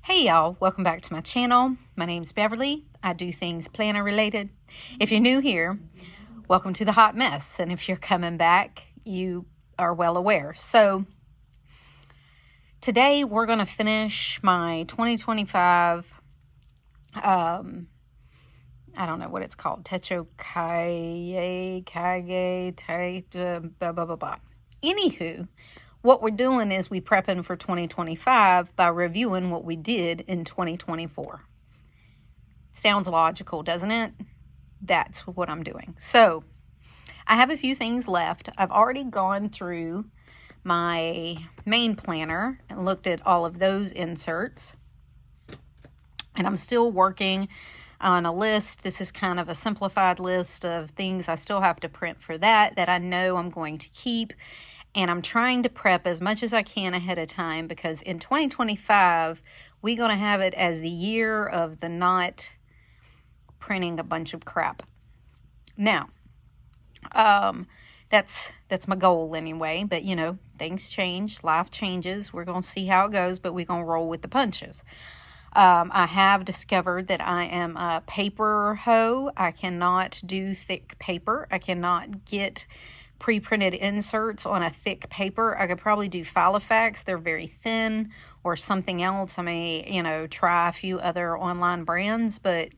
Hey y'all, welcome back to my channel. My name's Beverly. I do things planner related. If you're new here, welcome to the hot mess. And if you're coming back, you are well aware. So today we're going to finish my 2025, I don't know what it's called, Techo Kage, blah, blah, blah, blah. Anywho, what we're doing is we prepping for 2025 by reviewing what we did in 2024. Sounds logical, doesn't it? That's what I'm doing. So I have a few things left. I've already gone through my main planner and looked at all of those inserts. And I'm still working on a list. This is kind of a simplified list of things I still have to print for that I know I'm going to keep. And I'm trying to prep as much as I can ahead of time because in 2025, we're going to have it as the year of the not printing a bunch of crap. Now, that's my goal anyway, but you know, things change, life changes. We're going to see how it goes, but we're going to roll with the punches. I have discovered that I am a paper hoe. I cannot do thick paper. I cannot get pre-printed inserts on a thick paper. I could probably do Filofax. They're very thin, or something else. I may, try a few other online brands, but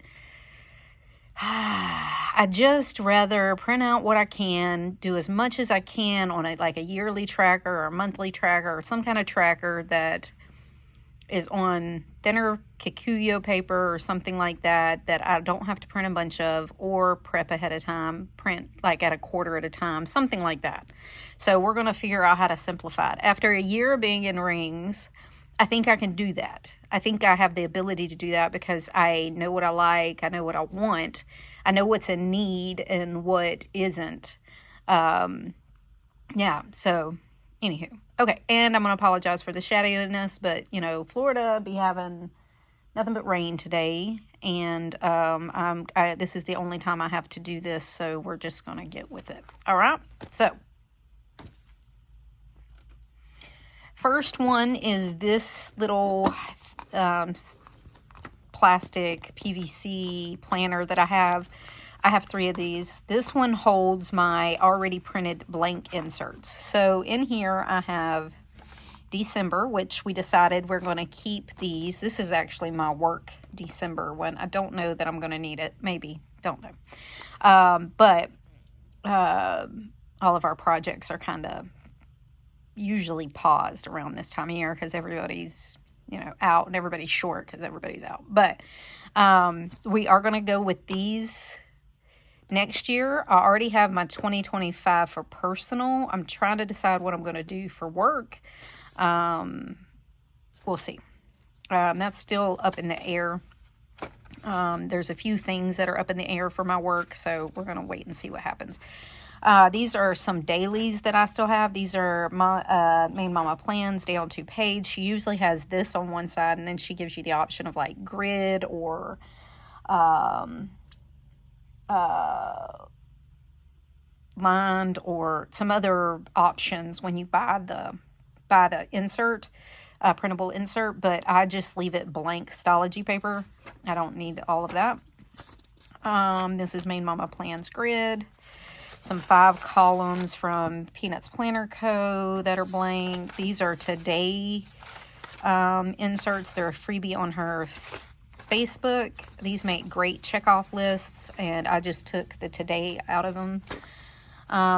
I just rather print out what I can, do as much as I can on a yearly tracker or a monthly tracker or some kind of tracker that is on thinner Kokuyo paper or something like that I don't have to print a bunch of, or prep ahead of time, print like at a quarter at a time, something like that. So we're going to figure out how to simplify it. After a year of being in rings, I think I can do that. I think I have the ability to do that because I know what I like, I know what I want, I know what's in need and what isn't. Yeah, so anywho. Okay, and I'm going to apologize for the shadowiness, but, Florida be having nothing but rain today, and this is the only time I have to do this, so we're just going to get with it. All right, so first one is this little plastic PVC planner that I have. I have 3 of these. This one holds my already printed blank inserts. So in here I have December, which we decided we're going to keep these. This is actually my work December one. I don't know that I'm going to need it. Maybe. Don't know. But all of our projects are kind of usually paused around this time of year because everybody's out, and everybody's short because everybody's out. But we are going to go with these next year. I already have my 2025 for personal. I'm trying to decide what I'm going to do for work. We'll see. That's still up in the air. There's a few things that are up in the air for my work, so we're going to wait and see what happens. These are some dailies that I still have. These are my Main Mama Plans Day on 2 page. She usually has this on one side, and then she gives you the option of like grid or lined or some other options when you buy the insert, printable insert, but I just leave it blank Stalogy paper. I don't need all of that. This is Main Mama Plans Grid. Some 5 columns from Peanuts Planner Co. that are blank. These are today inserts. They're a freebie on her Facebook. These make great checkoff lists, and I just took the today out of them.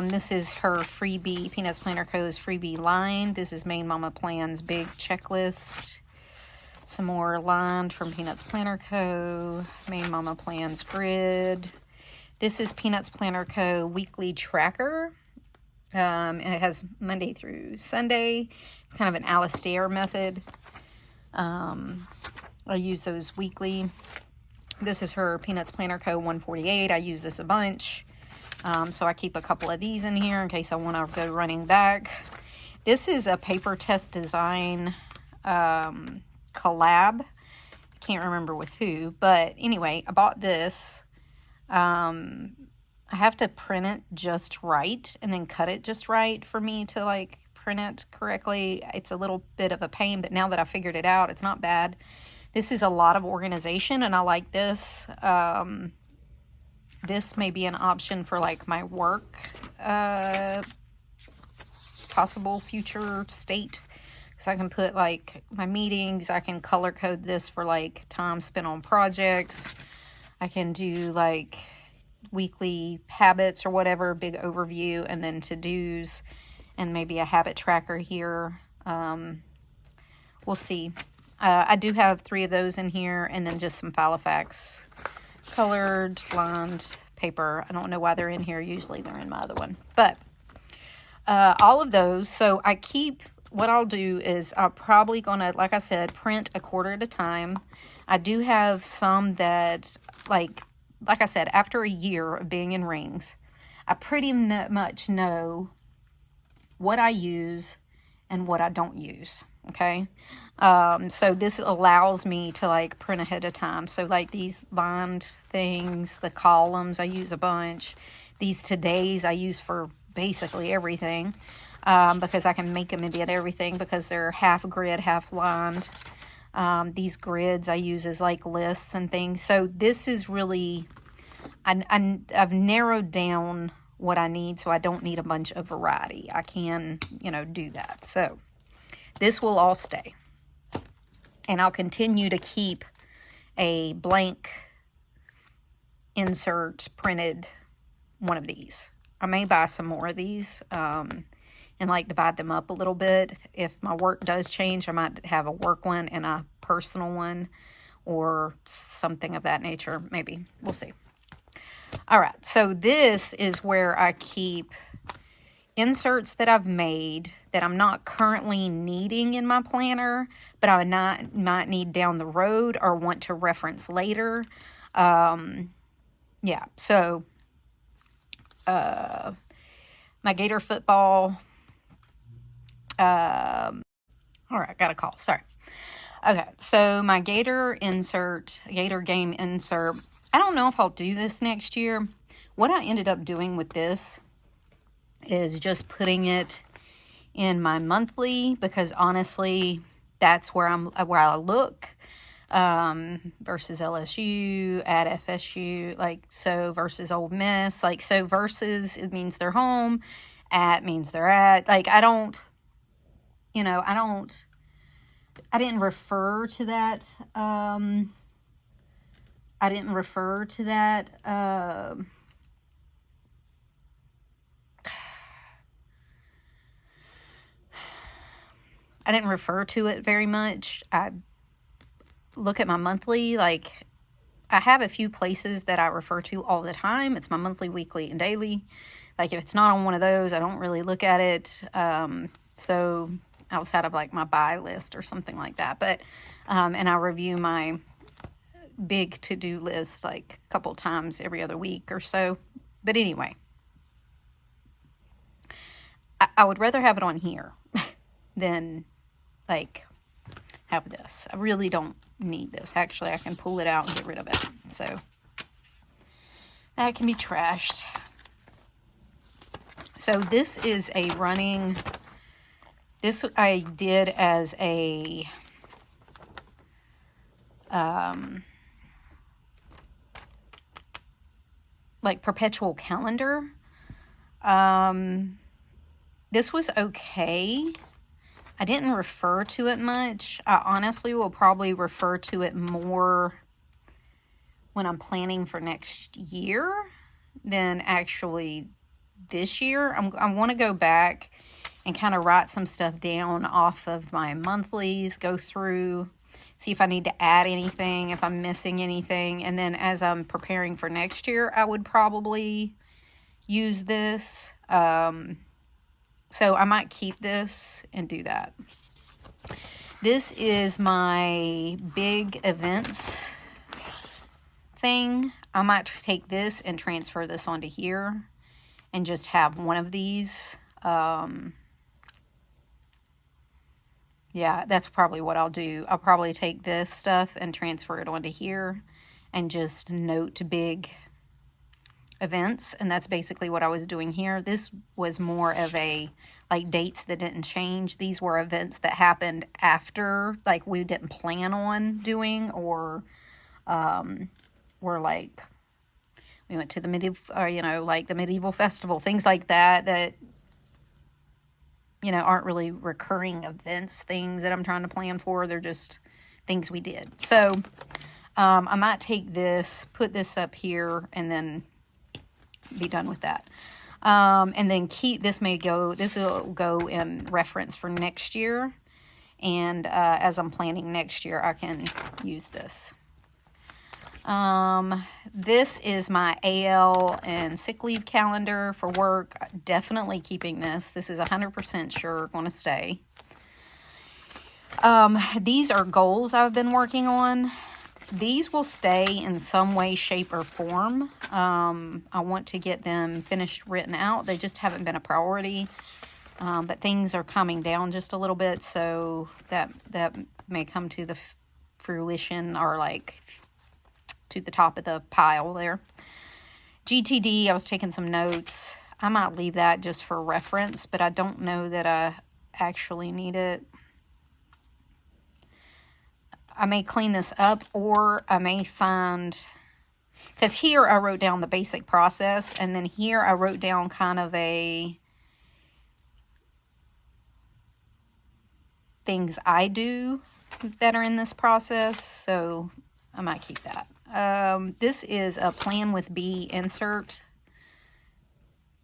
This is her freebie, Peanuts Planner Co.'s freebie line. This is Main Mama Plans Big Checklist. Some more lined from Peanuts Planner Co. Main Mama Plans Grid. This is Peanuts Planner Co. Weekly Tracker. And it has Monday through Sunday. It's kind of an Alistair method. I use those weekly. This is her Peanuts Planner Co. 148. I use this a bunch. So I keep a couple of these in here in case I want to go running back. This is a Paper Test Design collab. Can't remember with who, but anyway, I bought this. I have to print it just right and then cut it just right for me to print it correctly. It's a little bit of a pain, but now that I figured it out, it's not bad. This is a lot of organization, and I like this. This may be an option for like my work, possible future state. So I can put like my meetings. I can color code this for like time spent on projects. I can do like weekly habits or whatever, big overview, and then to-dos, and maybe a habit tracker here. We'll see. I do have 3 of those in here, and then just some Filofax colored lined paper. I don't know why they're in here. Usually they're in my other one. But all of those. So I keep, what I'll do is I'm probably going to, like I said, print a quarter at a time. I do have some that, like I said, after a year of being in rings, I pretty much know what I use and what I don't use. Okay. So this allows me to like print ahead of time. So like these lined things, the columns, I use a bunch. These todays I use for basically everything, because I can make them into everything because they're half grid, half lined. These grids I use as like lists and things. So this is really, I've narrowed down what I need, so I don't need a bunch of variety. I can, do that. So this will all stay. And I'll continue to keep a blank insert printed one of these. I may buy some more of these and like divide them up a little bit. If my work does change, I might have a work one and a personal one or something of that nature. Maybe. We'll see. All right. So this is where I keep inserts that I've made that I'm not currently needing in my planner, but I might need down the road or want to reference later. Yeah, so my Gator football. All right, got a call. Sorry. Okay, so my Gator insert, Gator game insert. I don't know if I'll do this next year. What I ended up doing with this is just putting it in my monthly, because honestly, that's where I look, versus LSU, at FSU, like so versus Ole Miss, like so versus it means they're home, at means they're at, like I didn't refer to that. I didn't refer to it very much. I look at my monthly, like I have a few places that I refer to all the time. It's my monthly, weekly, and daily. Like if it's not on one of those, I don't really look at it. So outside of like my buy list or something like that. But, and I review my big to-do list like a couple times every other week or so. But anyway, I would rather have it on here than like have this. I really don't need this. Actually, I can pull it out and get rid of it. So that can be trashed. So this is a running, this I did as a like perpetual calendar. This was okay. I didn't refer to it much. I honestly will probably refer to it more when I'm planning for next year than actually this year. I want to go back and kind of write some stuff down off of my monthlies, go through, see if I need to add anything, if I'm missing anything. And then as I'm preparing for next year, I would probably use this. So I might keep this and do that. This is my big events thing. I might take this and transfer this onto here and just have one of these. Yeah, that's probably what I'll do. I'll probably take this stuff and transfer it onto here and just note big events. And that's basically what I was doing here. This was more of a like dates that didn't change. These were events that happened after, like we didn't plan on doing, or were like, we went to the medieval, you know, like the medieval festival, things like that, that, you know, aren't really recurring events, things that I'm trying to plan for. They're just things we did. So I might take this, put this up here, and then be done with that. And then keep, this will go in reference for next year. And as I'm planning next year, I can use this. This is my AL and sick leave calendar for work. Definitely keeping this. This is 100% sure going to stay. These are goals I've been working on. These will stay in some way, shape, or form. I want to get them finished, written out. They just haven't been a priority. But things are coming down just a little bit, so that may come to the fruition, or like to the top of the pile there. GTD, I was taking some notes. I might leave that just for reference, but I don't know that I actually need it. I may clean this up, or I may find, because here I wrote down the basic process, and then here I wrote down kind of a things I do that are in this process, so I might keep that. This is a Plan with B insert.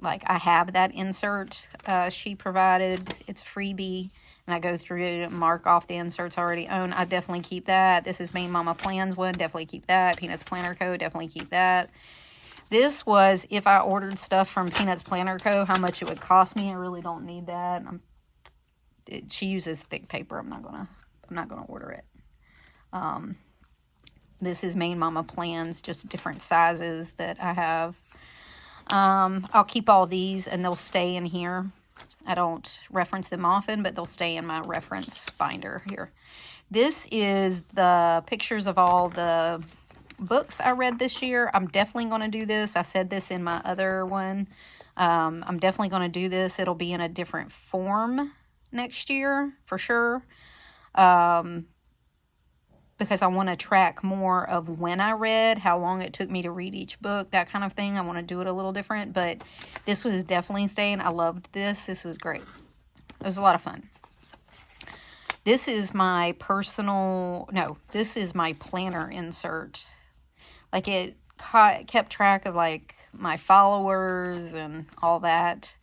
Like, I have that insert she provided. It's a freebie, and I go through it and mark off the inserts I already own. I definitely keep that. This is Main Mama Plans one. Definitely keep that. Peanuts Planner Co. Definitely keep that. This was if I ordered stuff from Peanuts Planner Co., how much it would cost me. I really don't need that. She uses thick paper. I'm not gonna order it. This is Main Mama Plans, just different sizes that I have. I'll keep all these, and they'll stay in here. I don't reference them often, but they'll stay in my reference binder here. This is the pictures of all the books I read this year. I'm definitely going to do this. I said this in my other one. I'm definitely going to do this. It'll be in a different form next year for sure. Because I want to track more of when I read, how long it took me to read each book, that kind of thing. I want to do it a little different, but this was definitely staying. I loved this. This was great. It was a lot of fun. This is my this is my planner insert. Like, it kept track of like my followers and all that.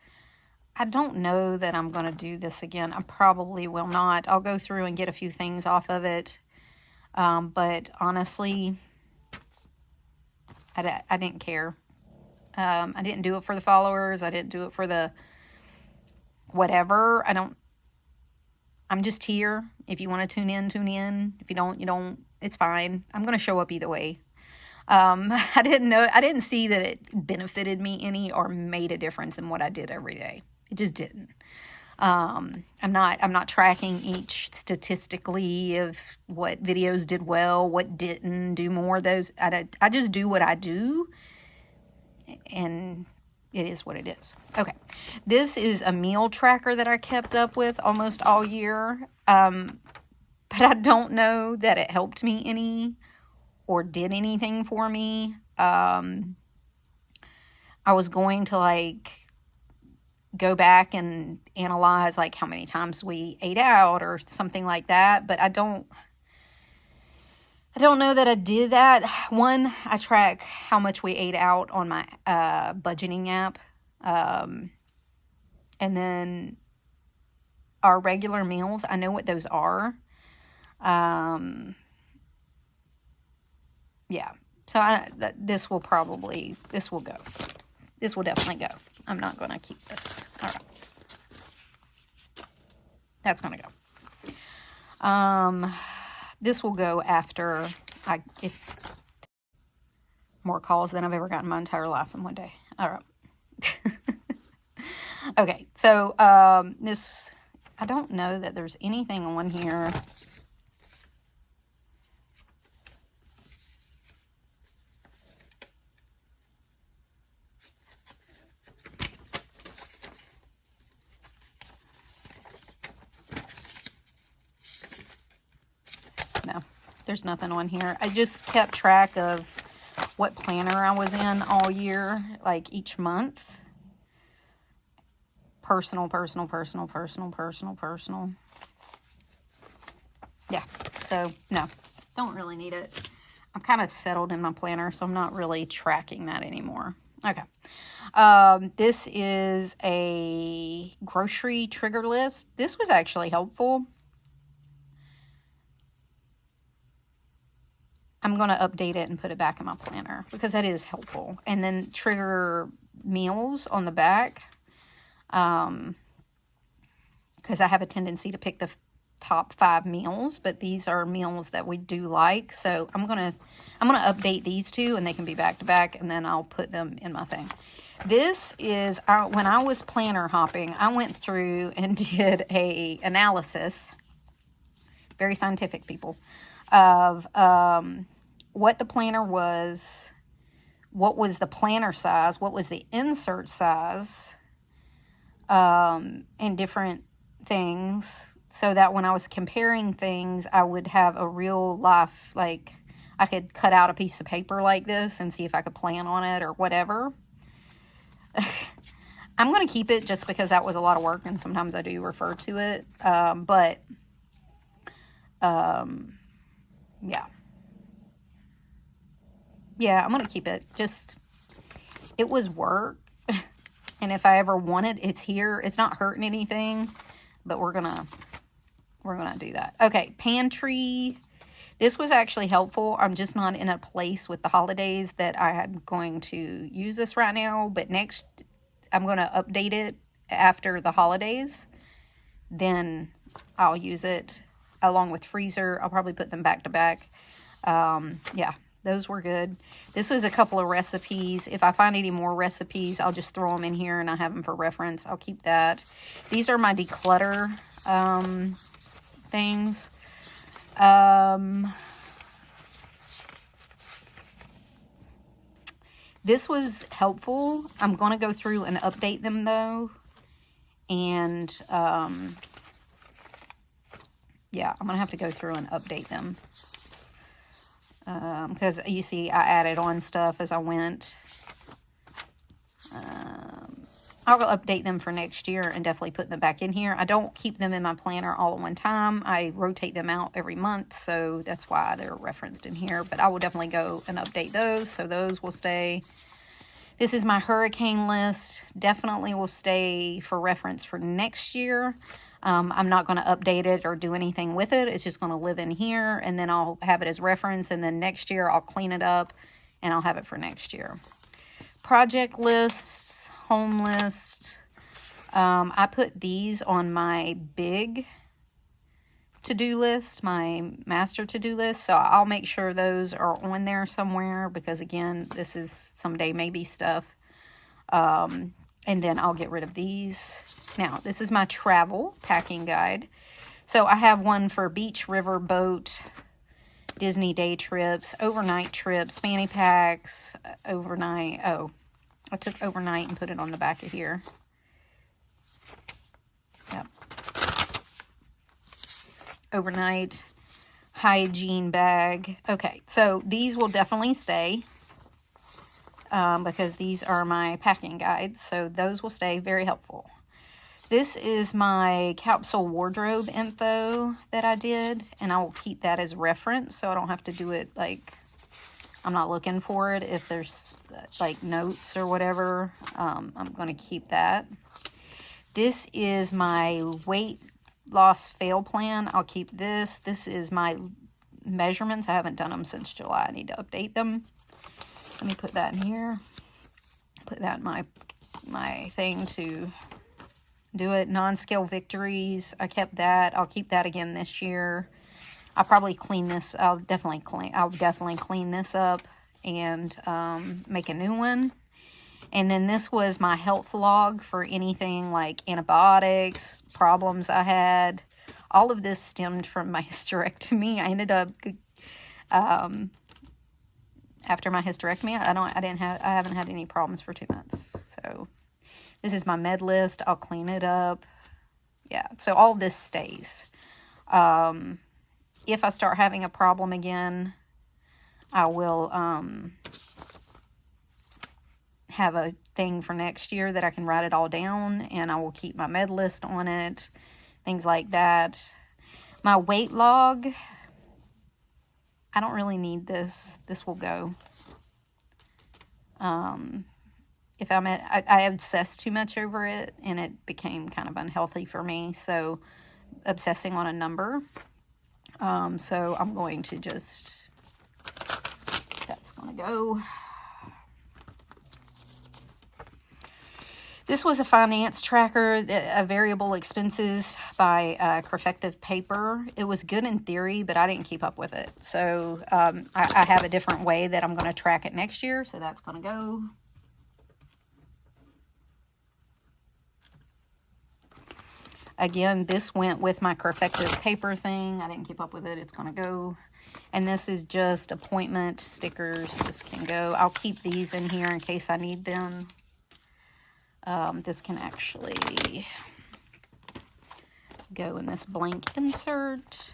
I don't know that I'm going to do this again. I probably will not. I'll go through and get a few things off of it. But honestly, I didn't care. I didn't do it for the followers. I didn't do it for the whatever. I'm just here. If you want to tune in, tune in. If you don't, you don't. It's fine. I'm going to show up either way. I didn't see that it benefited me any or made a difference in what I did every day. It just didn't. I'm not tracking each statistically of what videos did well, what didn't do more of those. I just do what I do, and it is what it is. Okay. This is a meal tracker that I kept up with almost all year. But I don't know that it helped me any or did anything for me. I was going to like go back and analyze like how many times we ate out or something like that, but I don't know that I did that. One, I track how much we ate out on my budgeting app, and then our regular meals, I know what those are. Yeah, so this will definitely go. I'm not going to keep this. All right. That's going to go. This will go after if more calls than I've ever gotten in my entire life in one day. All right. Okay, so this, I don't know that there's anything on here. There's nothing on here. I just kept track of what planner I was in all year, like each month. Personal, personal, personal, personal, personal, personal. Yeah, so no, don't really need it. I'm kind of settled in my planner, so I'm not really tracking that anymore. Okay. This is a grocery trigger list. This was actually helpful. I'm going to update it and put it back in my planner because that is helpful. And then trigger meals on the back. Because I have a tendency to pick the top 5 meals, but these are meals that we do like. So I'm gonna update these two, and they can be back to back, and then I'll put them in my thing. This is when I was planner hopping, I went through and did a analysis, very scientific people, of what the planner was, what was the planner size, what was the insert size, and different things, so that when I was comparing things, I would have a real life, like I could cut out a piece of paper like this and see if I could plan on it or whatever. I'm going to keep it just because that was a lot of work, and sometimes I do refer to it. Yeah. Yeah, I'm going to keep it. Just, it was work. And if I ever want it, it's here. It's not hurting anything, but we're going to do that. Okay, pantry. This was actually helpful. I'm just not in a place with the holidays that I am going to use this right now, but next I'm going to update it after the holidays. Then I'll use it along with freezer. I'll probably put them back to back. Yeah, those were good. This was a couple of recipes. If I find any more recipes, I'll just throw them in here and I have them for reference. I'll keep that. These are my declutter things. This was helpful. I'm going to go through and update them though. And, yeah, I'm going to have to go through and update them. Because you see, I added on stuff as I went. I'll update them for next year and definitely put them back in here. I don't keep them in my planner all at one time. I rotate them out every month, so that's why they're referenced in here. But I will definitely go and update those, so those will stay. This is my hurricane list. Definitely will stay for reference for next year. I'm not going to update it or do anything with it. It's just going to live in here, and then I'll have it as reference, and then next year I'll clean it up, and I'll have it for next year. Project lists, home list. I put these on my big to-do list, my master to-do list, so I'll make sure those are on there somewhere, because again, this is someday maybe stuff. And then I'll get rid of these. Now, this is my travel packing guide. So I have one for beach, river, boat, Disney day trips, overnight trips, fanny packs, overnight. Oh, I took overnight and put it on the back of here. Yep. Overnight hygiene bag. Okay, so these will definitely stay because these are my packing guides. So those will stay, very helpful. This is my capsule wardrobe info that I did, and I will keep that as reference so I don't have to do it like I'm not looking for it. If there's like notes or whatever, I'm going to keep that. This is my weight loss fail plan. I'll keep this. This is my measurements. I haven't done them since July. I need to update them. Let me put that in here. Put that in my thing to do it. Non-scale victories. I kept that. I'll keep that again this year. I'll probably clean this. I'll definitely clean this up and make a new one. And then this was my health log for anything like antibiotics, problems I had. All of this stemmed from my hysterectomy. I ended up after my hysterectomy, I haven't had any problems for 2 months. So this is my med list. I'll clean it up. Yeah, so all of this stays. if I start having a problem again, I will have a thing for next year that I can write it all down, and I will keep my med list on it, things like that. My weight log, I don't really need this. This will go. If I'm at, I obsessed too much over it, and it became kind of unhealthy for me. So obsessing on a number. So I'm going to just, that's going to go. This was a finance tracker, a variable expenses by Kokuyo Paper. It was good in theory, but I didn't keep up with it. So I have a different way that I'm going to track it next year. So that's going to go. Again, this went with my Kokuyo Paper thing. I didn't keep up with it. It's going to go. And this is just appointment stickers. This can go. I'll keep these in here in case I need them. This can actually go in this blank insert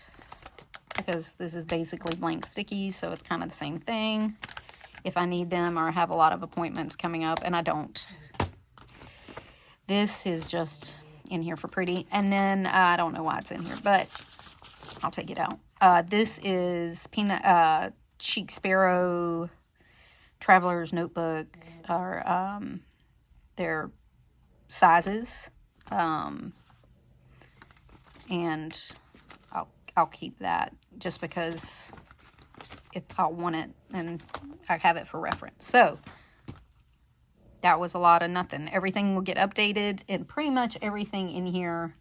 because this is basically blank stickies, so it's kind of the same thing. If I need them or have a lot of appointments coming up, and I don't. This is just in here for pretty. And then I don't know why it's in here, but I'll take it out. This is Chic Sparrow Traveler's Notebook, or their sizes, and I'll keep that just because if I want it and I have it for reference. So that was a lot of nothing. Everything will get updated, and pretty much everything in here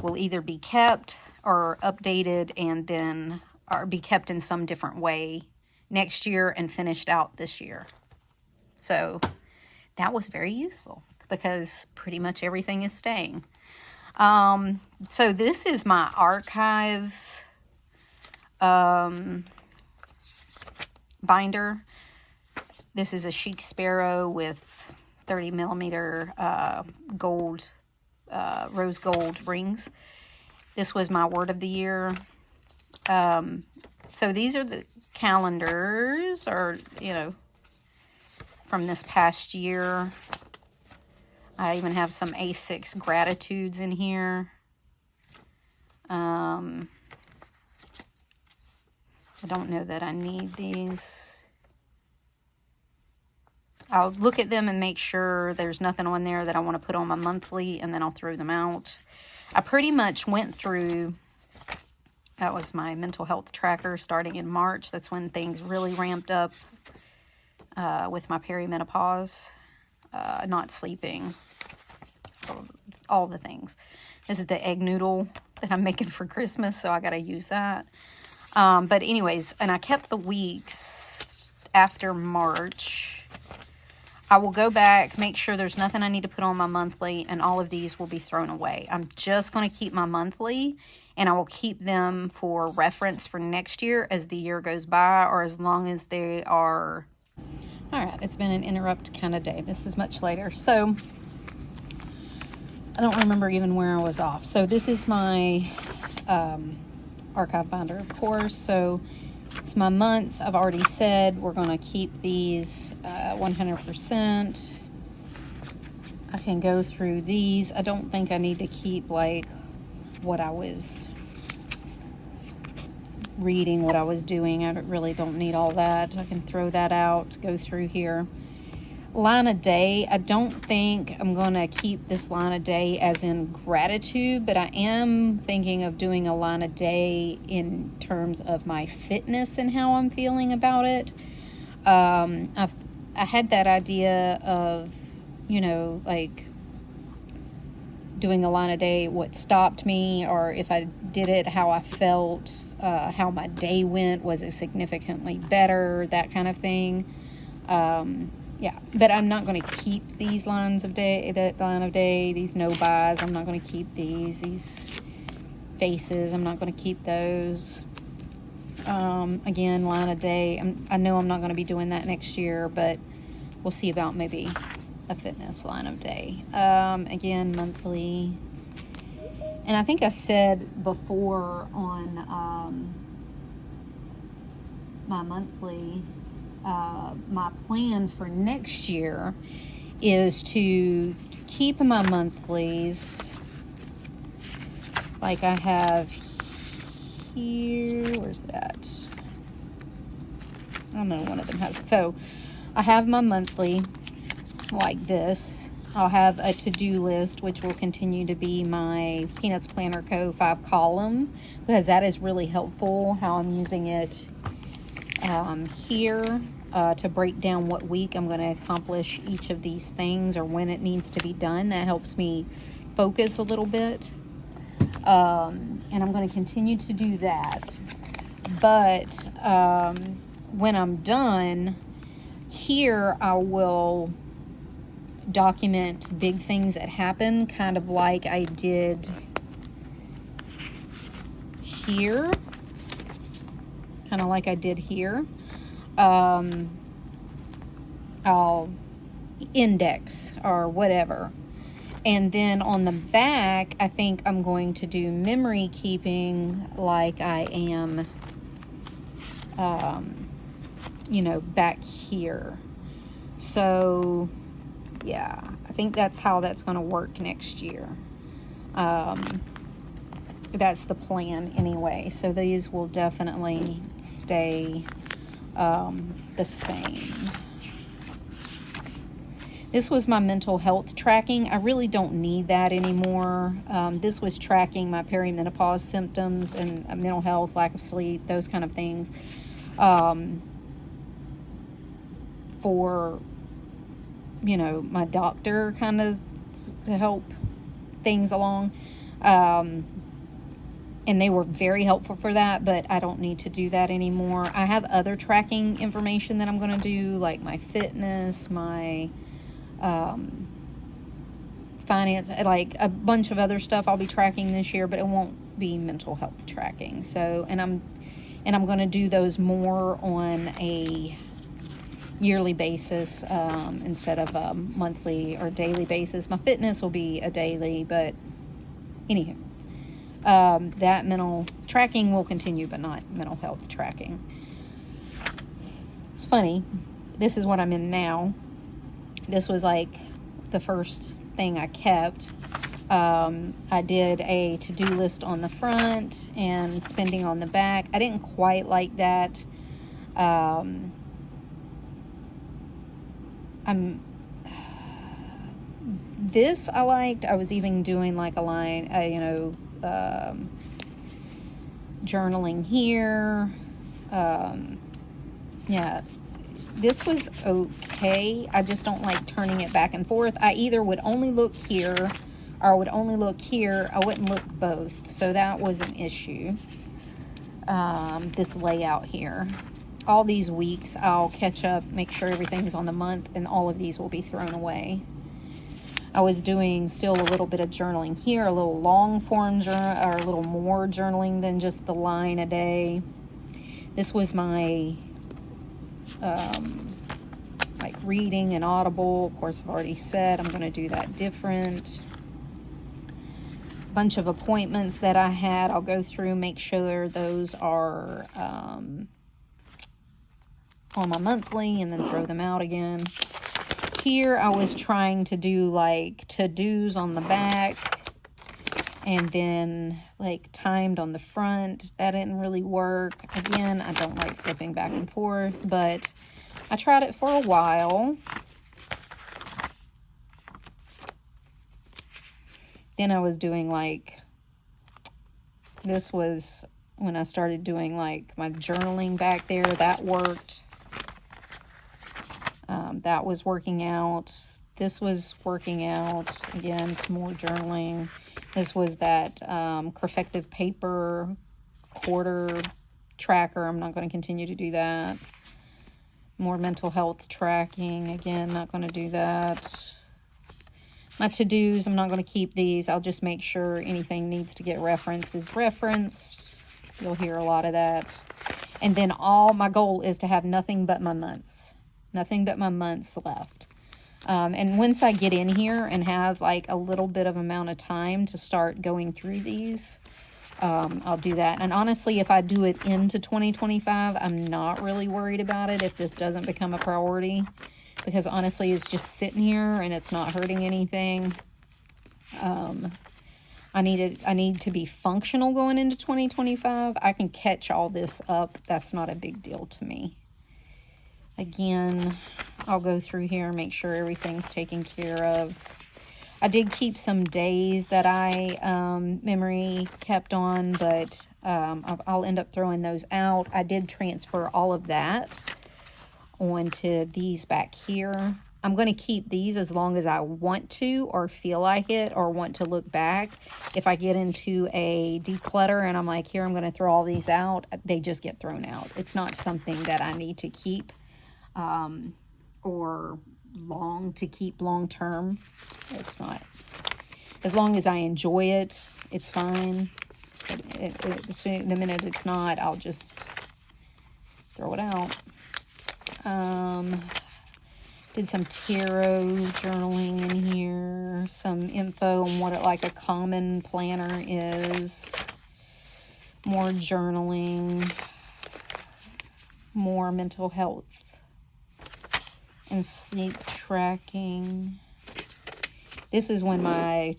will either be kept or updated, and then or be kept in some different way next year and finished out this year. So that was very useful because pretty much everything is staying. So this is my archive binder. This is a Chic Sparrow with 30 millimeter gold, rose gold rings. This was my word of the year. So these are the calendars, or, you know, from this past year. I even have some A6 gratitudes in here. I don't know that I need these. I'll look at them and make sure there's nothing on there that I want to put on my monthly, and then I'll throw them out. I pretty much went through, that was my mental health tracker starting in March. That's when things really ramped up with my perimenopause, not sleeping, all the things. This is the egg noodle that I'm making for Christmas, so I got to use that. But anyways, and I kept the weeks after March. I will go back, make sure there's nothing I need to put on my monthly, and all of these will be thrown away. I'm just going to keep my monthly, and I will keep them for reference for next year as the year goes by, or as long as they are. All right, it's been an interrupt kind of day. This is much later. So I don't remember even where I was off. So this is my archive binder, of course. So it's my months. I've already said we're going to keep these 100%. I can go through these. I don't think I need to keep like what I was reading, what I was doing. I really don't need all that. I can throw that out, go through here. Line a day, I don't think I'm going to keep this line a day as in gratitude, but I am thinking of doing a line a day in terms of my fitness and how I'm feeling about it. I had that idea of, you know, like doing a line a day, what stopped me, or if I did it, how I felt, how my day went, was it significantly better, that kind of thing. Yeah, but I'm not going to keep these lines of day, that line of day, these no buys. I'm not going to keep these faces. I'm not going to keep those. Again, line of day. I know I'm not going to be doing that next year, but we'll see about maybe a fitness line of day. Again, monthly. And I think I said before on my monthly, my plan for next year is to keep my monthlies like I have here. Where's that? I don't know, one of them has it. So I have my monthly like this. I'll have a to-do list, which will continue to be my Peanuts Planner Co. 5-column, because that is really helpful how I'm using it here to break down what week I'm going to accomplish each of these things or when it needs to be done. That helps me focus a little bit. And I'm going to continue to do that. But when I'm done, here I will document big things that happen, kind of like I did here. Kind of like I did here. I'll index or whatever. And then on the back, I think I'm going to do memory keeping like I am, you know, back here. So, yeah, I think that's how that's going to work next year. That's the plan anyway. So these will definitely stay the same. This was my mental health tracking. I really don't need that anymore. This was tracking my perimenopause symptoms and mental health, lack of sleep, those kind of things. For, you know, my doctor kind of to help things along. And they were very helpful for that, but I don't need to do that anymore. I have other tracking information that I'm going to do, like my fitness, my finance, like a bunch of other stuff I'll be tracking this year, but it won't be mental health tracking. So, and I'm going to do those more on a yearly basis instead of a monthly or daily basis. My fitness will be a daily, but anywho, that mental tracking will continue, but not mental health tracking. It's funny. This is what I'm in now. This was like the first thing I kept. I did a to-do list on the front and spending on the back. I didn't quite like that. This I liked. I was even doing like a line, you know, journaling here. Yeah, this was okay. I just don't like turning it back and forth. I either would only look here or I would only look here. I wouldn't look both. So that was an issue. This layout here. All these weeks I'll catch up, make sure everything's on the month, and all of these will be thrown away. I was doing still a little bit of journaling here, a little long form journal, or a little more journaling than just the line a day. This was my like reading and Audible. Of course, I've already said I'm going to do that different. Bunch of appointments that I had. I'll go through, make sure those are on my monthly, and then throw them out again. Here I was trying to do like to-dos on the back and then like timed on the front. That didn't really work. Again, I don't like flipping back and forth, but I tried it for a while. Then I was doing like, this was when I started doing like my journaling back there. That worked. That was working out. This was working out. Again, some more journaling. This was that Kokuyo Paper quarter tracker. I'm not going to continue to do that. More mental health tracking. Again, not going to do that. My to-dos, I'm not going to keep these. I'll just make sure anything needs to get referenced is referenced. You'll hear a lot of that. And then all my goal is to have nothing but my months. Nothing but my months left. And once I get in here and have like a little bit of amount of time to start going through these, I'll do that. And honestly, if I do it into 2025, I'm not really worried about it if this doesn't become a priority, because honestly, it's just sitting here and it's not hurting anything. I need to be functional going into 2025. I can catch all this up. That's not a big deal to me. Again, I'll go through here and make sure everything's taken care of. I did keep some days that I memory kept on, but I'll end up throwing those out. I did transfer all of that onto these back here. I'm going to keep these as long as I want to or feel like it or want to look back. If I get into a declutter and I'm like, here, I'm going to throw all these out, they just get thrown out. It's not something that I need to keep or keep long term. It's not. As long as I enjoy it, it's fine. But the minute it's not, I'll just throw it out. Did some tarot journaling in here, some info on what like a common planner is, more journaling, more mental health and sleep tracking. This is when my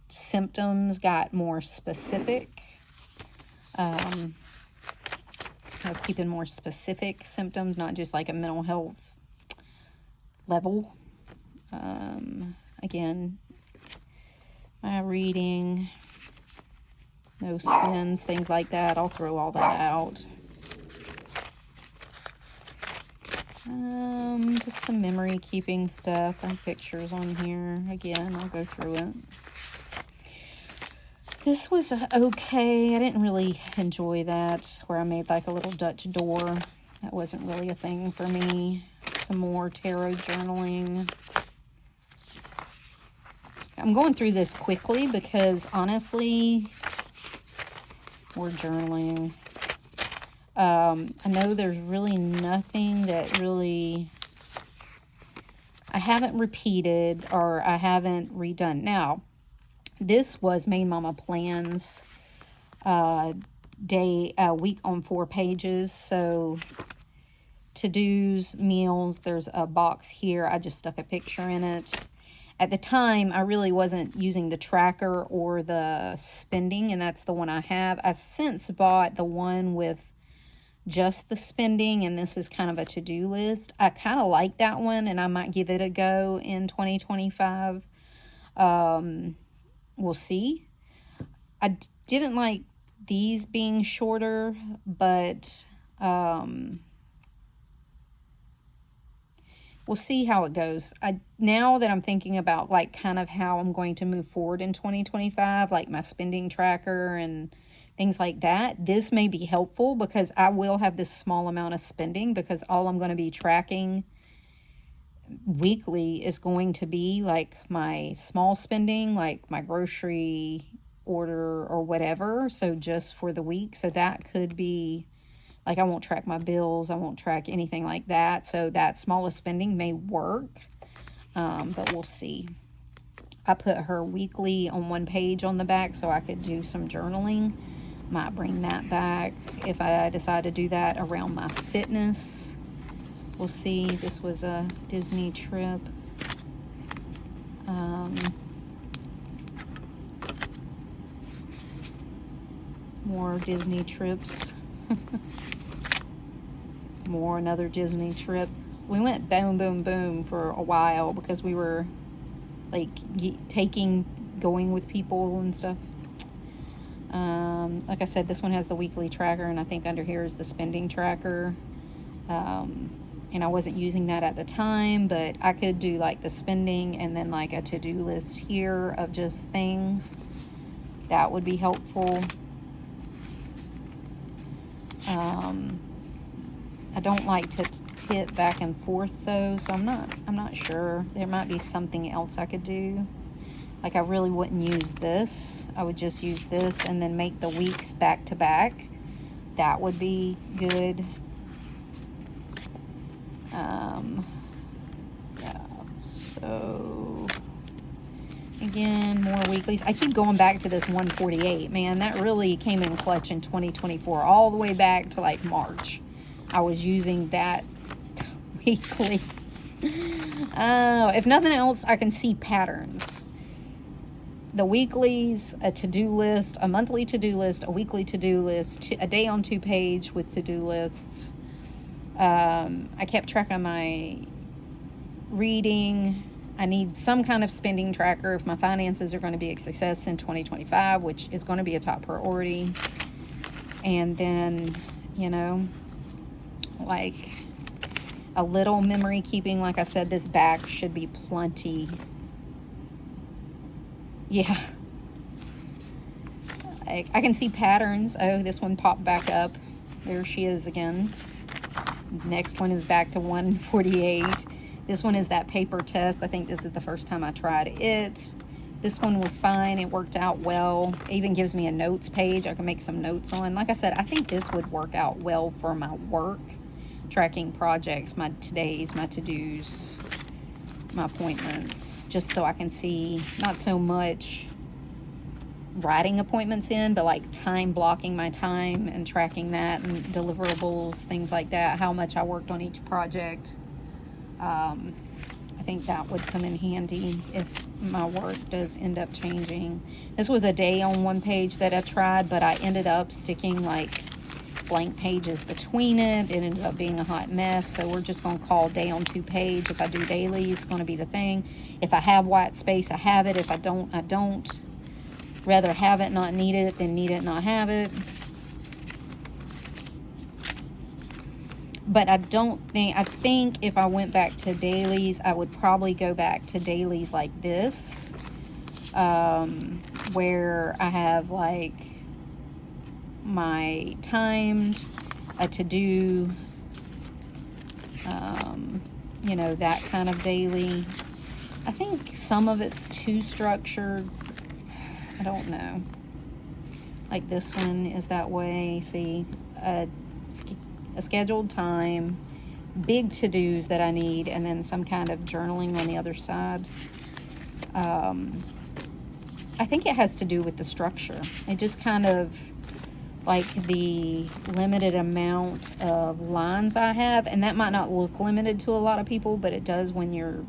symptoms got more specific. I was keeping more specific symptoms, not just like a mental health level. Again, my reading, no spins, things like that. I'll throw all that out. Just some memory keeping stuff and pictures on here. Again, I'll go through it. This was okay. I didn't really enjoy that, where I made like a little Dutch door. That wasn't really a thing for me. Some more tarot journaling. I'm going through this quickly because honestly, more journaling. I know there's really nothing that really I haven't repeated or I haven't redone. Now, this was Main Mama Plans week on 4 pages. So to-dos, meals, there's a box here. I just stuck a picture in it. At the time, I really wasn't using the tracker or the spending, and that's the one I have. I since bought the one with just the spending, and this is kind of a to-do list. I kind of like that one, and I might give it a go in 2025. We'll see. I didn't like these being shorter, but we'll see how it goes. Now that I'm thinking about like kind of how I'm going to move forward in 2025, like my spending tracker and things like that, this may be helpful because I will have this small amount of spending, because all I'm going to be tracking weekly is going to be like my small spending, like my grocery order or whatever. So just for the week. So that could be like, I won't track my bills. I won't track anything like that. So that smallest spending may work. But we'll see. I put her weekly on 1 page on the back so I could do some journaling. Might bring that back if I decide to do that around my fitness. We'll see. This was a Disney trip. More Disney trips. Another Disney trip. We went boom, boom, boom for a while because we were like going with people and stuff. Like I said, this one has the weekly tracker, and I think under here is the spending tracker. And I wasn't using that at the time, but I could do like the spending and then like a to-do list here of just things. That would be helpful. I don't like to tip back and forth though, so I'm not sure. There might be something else I could do. Like I really wouldn't use this. I would just use this and then make the weeks back to back. That would be good. Yeah, so Again, more weeklies. I keep going back to this 148. Man, that really came in clutch in 2024. All the way back to like March. I was using that weekly. If nothing else, I can see patterns. The weeklies, a to-do list, a monthly to-do list, a weekly to-do list, a day on 2 page with to-do lists. I kept track of my reading. I need some kind of spending tracker if my finances are going to be a success in 2025, which is going to be a top priority. And then, you know, like a little memory keeping. Like I said, this back should be plenty. Yeah. I can see patterns. Oh, this one popped back up. There she is again. Next one is back to 148. This one is that paper test. I think this is the first time I tried it. This one was fine. It worked out well. It even gives me a notes page I can make some notes on. Like I said, I think this would work out well for my work. Tracking projects, my todays, my to-dos, my appointments. Just so I can see, not so much writing appointments in, but like time blocking my time and tracking that and deliverables, things like that, how much I worked on each project. I think that would come in handy if my work does end up changing. This was a day on 1 page that I tried, but I ended up sticking like blank pages between it. It ended up being a hot mess, so we're just going to call day on 2 page. If I do daily, it's going to be the thing. If I have white space, I have it. If I don't, I don't. Rather have it, not need it, than need it, not have it. But I think if I went back to dailies, I would probably go back to dailies like this, where I have like my timed, a to-do, you know, that kind of daily. I think some of it's too structured. I don't know. Like this one is that way. See, a scheduled time, big to-dos that I need, and then some kind of journaling on the other side. I think it has to do with the structure. It just kind of like the limited amount of lines I have, and that might not look limited to a lot of people, but it does when you're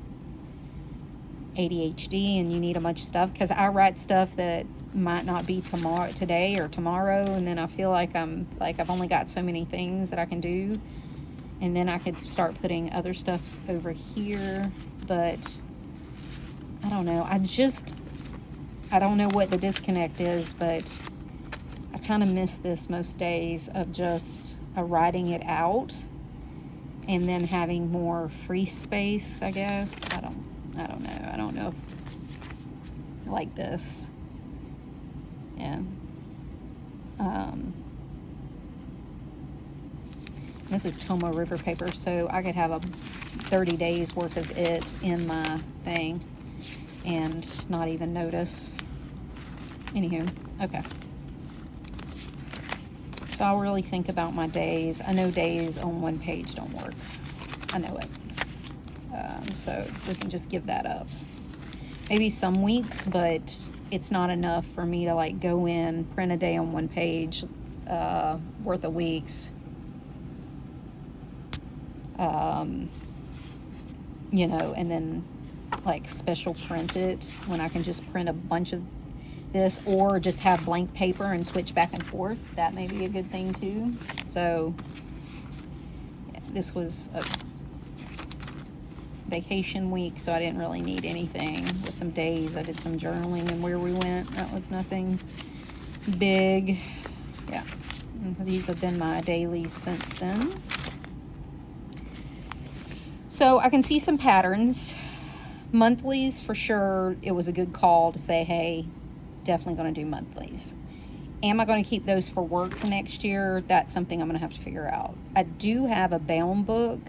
ADHD and you need a bunch of stuff, because I write stuff that might not be today or tomorrow, and then I feel like I've only got so many things that I can do, and then I could start putting other stuff over here. But I don't know, I don't know what the disconnect is, but I kind of miss this most days of just writing it out and then having more free space, I guess. I don't know. I don't know if like this. Yeah. This is Tomo River paper, so I could have a 30 days worth of it in my thing and not even notice. Anywho, okay. So I'll really think about my days. I know days on 1 page don't work. I know it. So we can just give that up. Maybe some weeks, but it's not enough for me to like go in, print a day on 1 page worth of weeks. You know, and then like special print it when I can just print a bunch of this, or just have blank paper and switch back and forth. That may be a good thing too. So yeah, this was a vacation week, so I didn't really need anything. With some days I did some journaling, and where we went, that was nothing big. Yeah, and these have been my dailies since then. So I can see some patterns. Monthlies, for sure, it was a good call to say, hey, definitely going to do monthlies. Am I going to keep those for work for next year? That's something I'm going to have to figure out. I do have a bound book,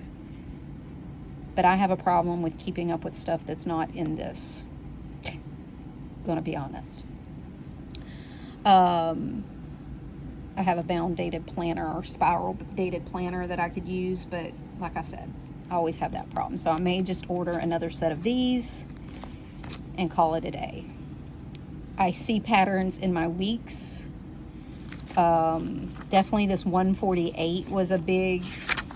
but I have a problem with keeping up with stuff that's not in this. Going to be honest. I have a bound dated planner or spiral dated planner that I could use, but like I said, I always have that problem. So I may just order another set of these and call it a day. I see patterns in my weeks. Definitely this 148 was a big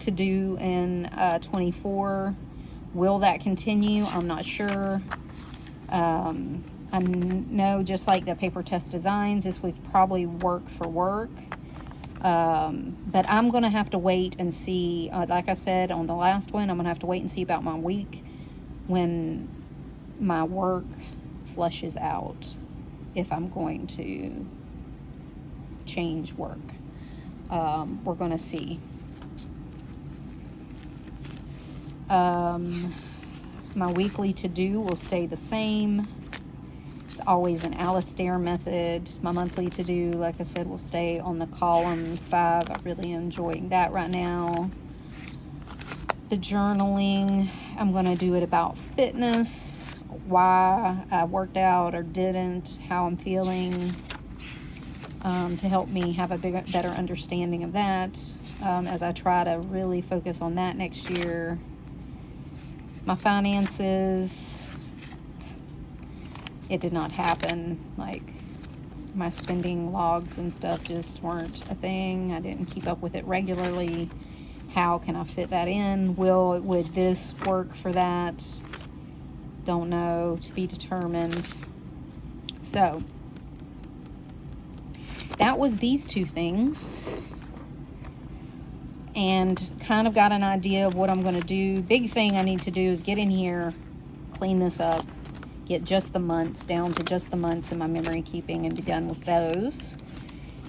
to do in 24. Will that continue? I'm not sure. I know just like the paper test designs, this would probably work for work. But I'm going to have to wait and see, like I said on the last one, I'm going to have to wait and see about my week when my work flushes out, if I'm going to change work. We're going to see. My weekly to-do will stay the same. It's always an Alistair method. My monthly to-do, like I said, will stay on the column 5. I'm really enjoying that right now. The journaling, I'm going to do it about fitness, why I worked out or didn't, how I'm feeling, to help me have a better understanding of that, as I try to really focus on that next year. My finances, it did not happen. Like, my spending logs and stuff just weren't a thing. I didn't keep up with it regularly. How can I fit that in? Would this work for that? Don't know, to be determined. So that was these 2 things, and kind of got an idea of what I'm going to do. Big thing I need to do is get in here, clean this up, get just the months down to just the months in my memory keeping, and be done with those.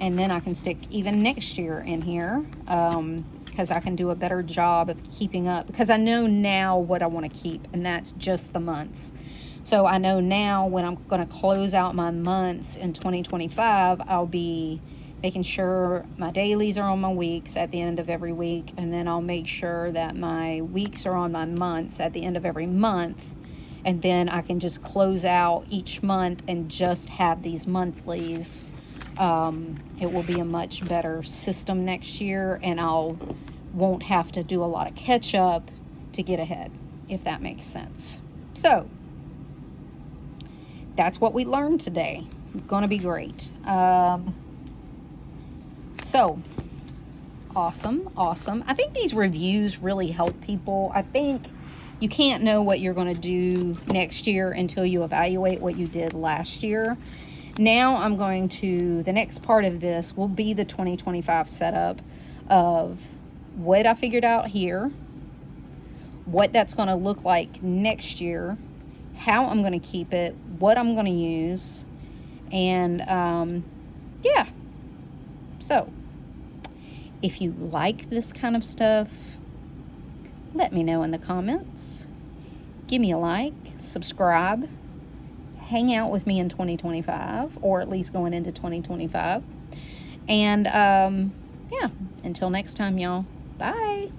And then I can stick even next year in here, because I can do a better job of keeping up, because I know now what I want to keep, and that's just the months. So I know now when I'm going to close out my months in 2025, I'll be making sure my dailies are on my weeks at the end of every week, and then I'll make sure that my weeks are on my months at the end of every month, and then I can just close out each month and just have these monthlies. It will be a much better system next year, and won't have to do a lot of catch up to get ahead, if that makes sense. So that's what we learned today. It's gonna be great. So awesome. I think these reviews really help people. I think you can't know what you're going to do next year until you evaluate what you did last year. Now the next part of this will be the 2025 setup of what I figured out here, what that's going to look like next year, how I'm going to keep it, what I'm going to use, and yeah. So if you like this kind of stuff, let me know in the comments. Give me a like, subscribe, hang out with me in 2025, or at least going into 2025. And yeah, until next time, y'all. Bye.